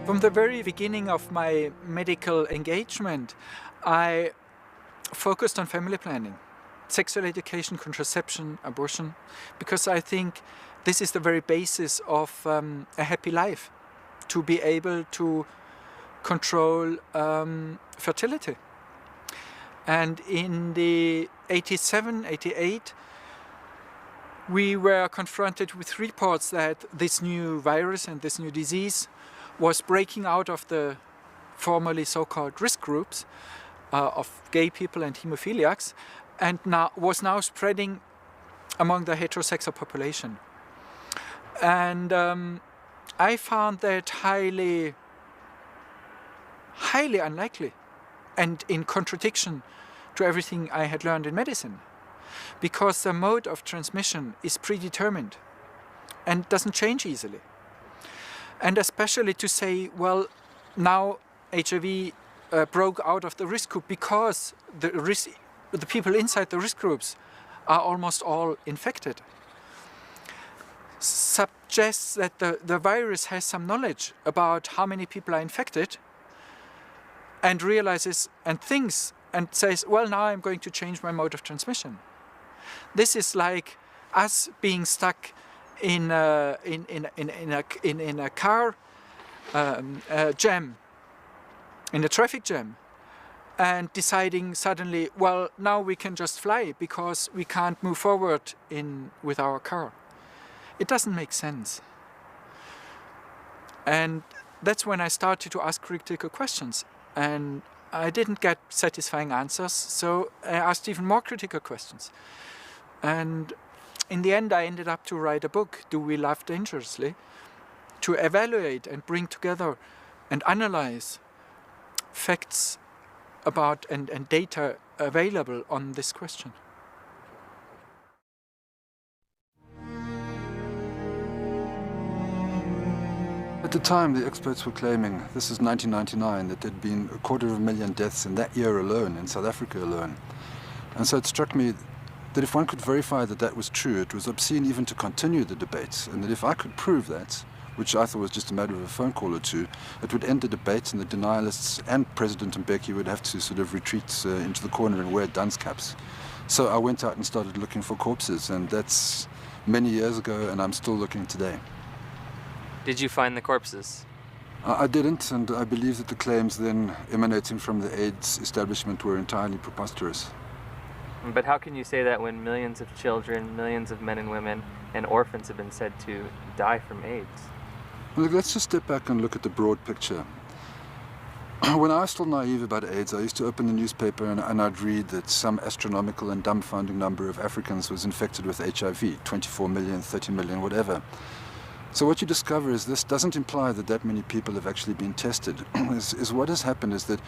From the very beginning of my medical engagement, I focused on family planning, sexual education, contraception, abortion, because I think this is the very basis of a happy life, to be able to control fertility. And in the 87, 88, we were confronted with reports that this new virus and this new disease was breaking out of the formerly so-called risk groups of gay people and hemophiliacs, and was now spreading among the heterosexual population. And I found that highly unlikely and in contradiction to everything I had learned in medicine, because the mode of transmission is predetermined and doesn't change easily. And especially to say, well, now HIV broke out of the risk group because the people inside the risk groups are almost all infected, suggests that the virus has some knowledge about how many people are infected and realizes and thinks and says, well, now I'm going to change my mode of transmission. This is like us being stuck in a car jam, in a traffic jam, and deciding suddenly, well, now we can just fly because we can't move forward with our car. It doesn't make sense. And that's when I started to ask critical questions. And I didn't get satisfying answers, so I asked even more critical questions. And in the end, I ended up to write a book, Do We Love Dangerously?, to evaluate and bring together and analyze facts about and data available on this question. At the time, the experts were claiming, this is 1999, that there had been 250,000 deaths in that year alone, in South Africa alone. And so it struck me that if one could verify that that was true, it was obscene even to continue the debate, and that if I could prove that, which I thought was just a matter of a phone call or two, it would end the debate, and the denialists and President Mbeki would have to sort of retreat into the corner and wear dunce caps. So I went out and started looking for corpses, and that's many years ago, and I'm still looking today. Did you find the corpses? I didn't, and I believe that the claims then emanating from the AIDS establishment were entirely preposterous. But how can you say that when millions of children, millions of men and women, and orphans have been said to die from AIDS? Well, let's just step back and look at the broad picture. When I was still naive about AIDS, I used to open the newspaper and I'd read that some astronomical and dumbfounding number of Africans was infected with HIV, 24 million, 30 million, whatever. So what you discover is this doesn't imply that that many people have actually been tested. What has happened is that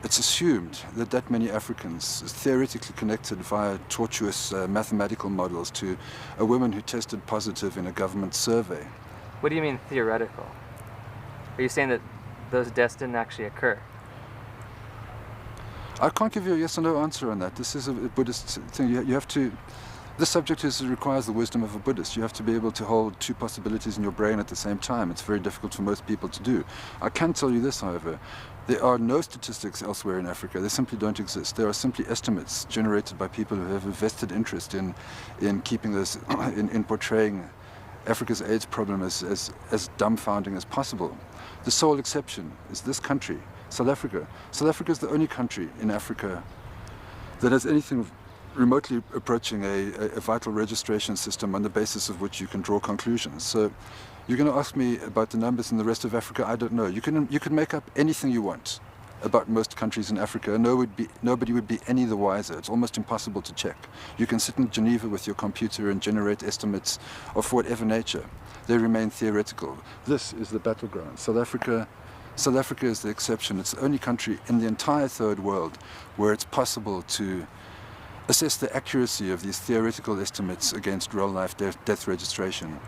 it's assumed that that many Africans is theoretically connected via tortuous mathematical models to a woman who tested positive in a government survey. What do you mean theoretical? Are you saying that those deaths didn't actually occur? I can't give you a yes or no answer on that. This is a Buddhist thing. You have to... This subject requires the wisdom of a Buddhist. You have to be able to hold two possibilities in your brain at the same time. It's very difficult for most people to do. I can tell you this, however. There are no statistics elsewhere in Africa. They simply don't exist. There are simply estimates generated by people who have a vested interest in keeping this, in portraying Africa's AIDS problem as dumbfounding as possible. The sole exception is this country, South Africa. South Africa is the only country in Africa that has anything remotely approaching a vital registration system on the basis of which you can draw conclusions. So you're going to ask me about the numbers in the rest of Africa? I don't know. You can make up anything you want about most countries in Africa. Nobody would be any the wiser. It's almost impossible to check. You can sit in Geneva with your computer and generate estimates of whatever nature. They remain theoretical. This is the battleground. South Africa is the exception. It's the only country in the entire third world where it's possible to assess the accuracy of these theoretical estimates against real-life death registration.